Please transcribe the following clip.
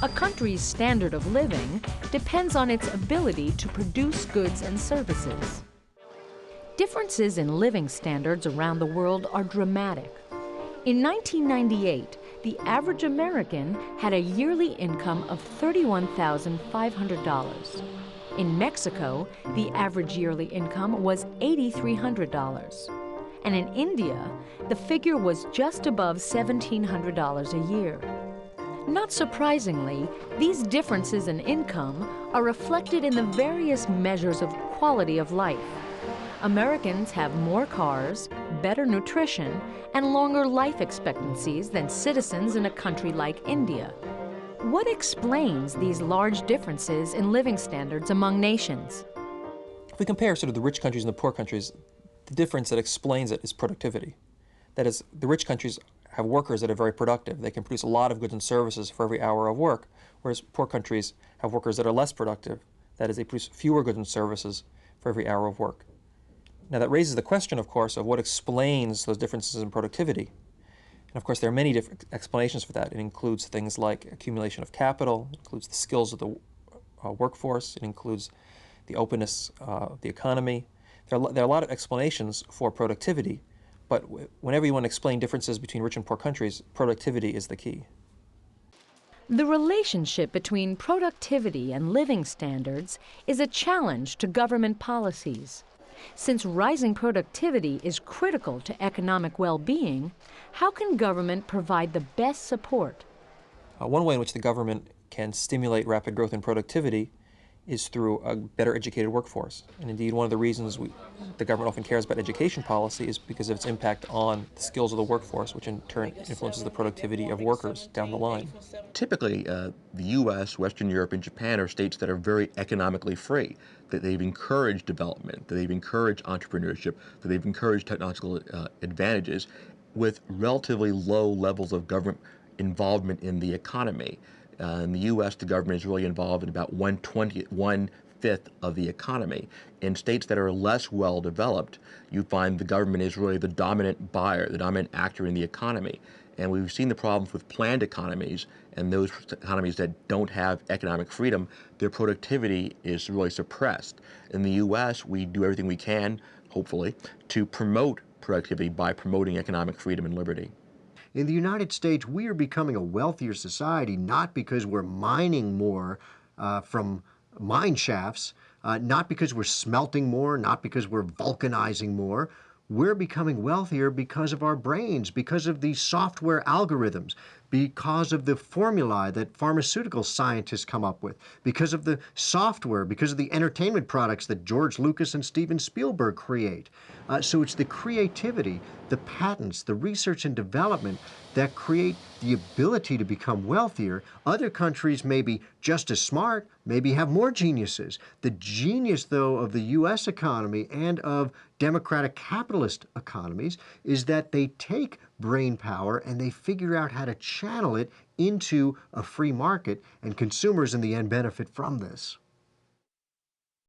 A country's standard of living depends on its ability to produce goods and services. Differences in living standards around the world are dramatic. In 1998, the average American had a yearly income of $31,500. In Mexico, the average yearly income was $8,300. And in India, the figure was just above $1,700 a year. Not surprisingly, these differences in income are reflected in the various measures of quality of life. Americans have more cars, better nutrition, and longer life expectancies than citizens in a country like India. What explains these large differences in living standards among nations? If we compare sort of the rich countries and the poor countries, the difference that explains it is productivity. That is, the rich countries have workers that are very productive. They can produce a lot of goods and services for every hour of work, whereas poor countries have workers that are less productive. That is, they produce fewer goods and services for every hour of work. Now that raises the question, of course, of what explains those differences in productivity. And of course, there are many different explanations for that. It includes things like accumulation of capital, it includes the skills of the workforce, it includes the openness of the economy. There are a lot of explanations for productivity, but whenever you want to explain differences between rich and poor countries, productivity is the key. The relationship between productivity and living standards is a challenge to government policies. Since rising productivity is critical to economic well-being, how can government provide the best support? One way in which the government can stimulate rapid growth in productivity is through a better educated workforce. And indeed, one of the reasons the government often cares about education policy is because of its impact on the skills of the workforce, which in turn influences the productivity of workers down the line. Typically, the U.S., Western Europe, and Japan are states that are very economically free, that they've encouraged development, that they've encouraged entrepreneurship, that they've encouraged technological advantages with relatively low levels of government involvement in the economy. In the U.S., the government is really involved in about 1/5 of the economy. In states that are less well developed, you find the government is really the dominant buyer, the dominant actor in the economy. And we've seen the problems with planned economies, and those economies that don't have economic freedom, their productivity is really suppressed. In the U.S., we do everything we can, hopefully, to promote productivity by promoting economic freedom and liberty. In the United States, we are becoming a wealthier society, not because we're mining more from mine shafts, not because we're smelting more, not because we're vulcanizing more. We're becoming wealthier because of our brains, because of the software algorithms, because of the formulae that pharmaceutical scientists come up with, because of the software, because of the entertainment products that George Lucas and Steven Spielberg create. So it's the creativity, the patents, the research and development that create the ability to become wealthier. Other countries may be just as smart, maybe have more geniuses. The genius, though, of the U.S. economy and of democratic capitalist economies is that they take brain power and they figure out how to channel it into a free market, and consumers in the end benefit from this.